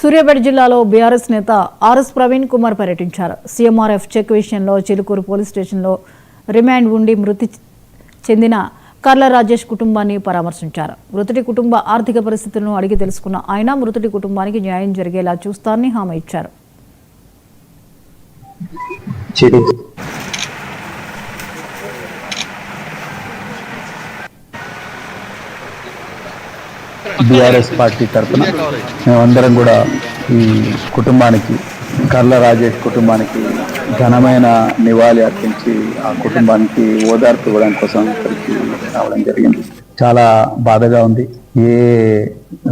సూర్యాపేట జిల్లాలో బీఆర్ఎస్ నేత ఆర్ఎస్ ప్రవీణ్ కుమార్ పర్యటించారు. సీఎంఆర్ఎఫ్ చెక్ విషయంలో చిలుకూరు పోలీస్ స్టేషన్లో రిమాండ్ ఉండి మృతి చెందిన కర్ల రాజేష్ కుటుంబాన్ని పరామర్శించారు. మృతుడి కుటుంబ ఆర్థిక పరిస్థితులను అడిగి తెలుసుకున్న ఆయన మృతుడి కుటుంబానికి న్యాయం జరిగేలా చూస్తారని హామీ ఇచ్చారు. బీఆర్ఎస్ పార్టీ తరఫున మేమందరం కూడా ఈ కుటుంబానికి, కర్ల రాజేష్ కుటుంబానికి ఘనమైన నివాళి అర్పించి ఆ కుటుంబానికి ఓదార్పు ఇవ్వడం కోసం ఇక్కడికి రావడం జరిగింది. చాలా బాధగా ఉంది. ఏ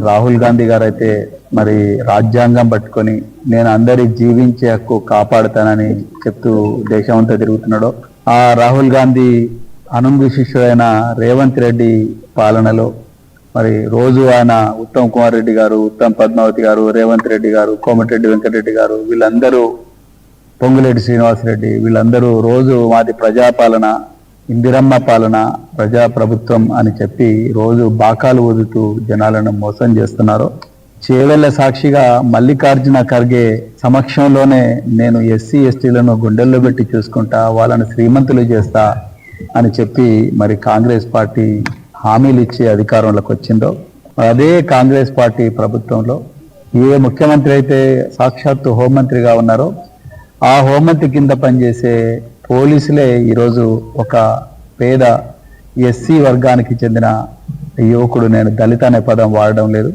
రాహుల్ గాంధీ గారు అయితే మరి రాజ్యాంగం పట్టుకొని నేను అందరి జీవించే హక్కు కాపాడుతానని చెప్తూ దేశం అంతా తిరుగుతున్నాడో, ఆ రాహుల్ గాంధీ అనుంగు శిష్యుడైన రేవంత్ రెడ్డి పాలనలో మరి రోజు ఆయన ఉత్తమ్ కుమార్ రెడ్డి గారు, ఉత్తమ్ పద్మావతి గారు, రేవంత్ రెడ్డి గారు, కోమటిరెడ్డి వెంకటరెడ్డి గారు, వీళ్ళందరూ, పొంగులేటి శ్రీనివాసరెడ్డి, వీళ్ళందరూ రోజు మాది ప్రజాపాలన, ఇందిరమ్మ పాలన, ప్రజాప్రభుత్వం అని చెప్పి రోజు బాకాలు ఊదుతూ జనాలను మోసం చేస్తున్నారు. చేవెళ్ల సాక్షిగా మల్లికార్జున ఖర్గే సమక్షంలోనే నేను ఎస్సీ ఎస్టీలను గుండెల్లో పెట్టి చూసుకుంటా, వాళ్ళని శ్రీమంతులు చేస్తా అని చెప్పి మరి కాంగ్రెస్ పార్టీ హామీలు ఇచ్చి అధికారంలోకి వచ్చిందో, అదే కాంగ్రెస్ పార్టీ ప్రభుత్వంలో ఏ ముఖ్యమంత్రి అయితే సాక్షాత్తు హోంమంత్రిగా ఉన్నారో ఆ హోంమంత్రి కింద పనిచేసే పోలీసులే ఈరోజు ఒక పేద ఎస్సీ వర్గానికి చెందిన యువకుడు, నేను దళిత అనే పదం వాడడం లేదు,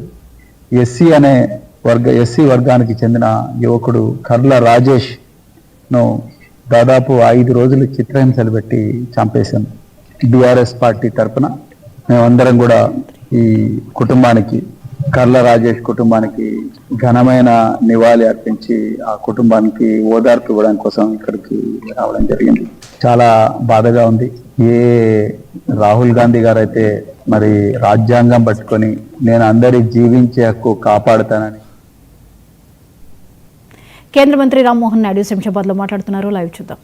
ఎస్సీ వర్గానికి చెందిన యువకుడు కర్ల రాజేష్ను దాదాపు 5 రోజులు చిత్రహింసలు పెట్టి చంపేశాను. బీఆర్ఎస్ పార్టీ తరఫున మేమందరం కూడా ఈ కుటుంబానికి, కర్ల రాజేష్ కుటుంబానికి ఘనమైన నివాళి అర్పించి ఆ కుటుంబానికి ఓదార్పు ఇవ్వడం కోసం ఇక్కడికి రావడం జరిగింది. చాలా బాధగా ఉంది. ఏ రాహుల్ గాంధీ గారు అయితే మరి రాజ్యాంగం పట్టుకొని నేను అందరి జీవించే హక్కు కాపాడుతానని. కేంద్ర మంత్రి రామ్మోహన్ నాయుడు శంషాబాద్ లో మాట్లాడుతున్నారు. లైవ్ చూద్దాం.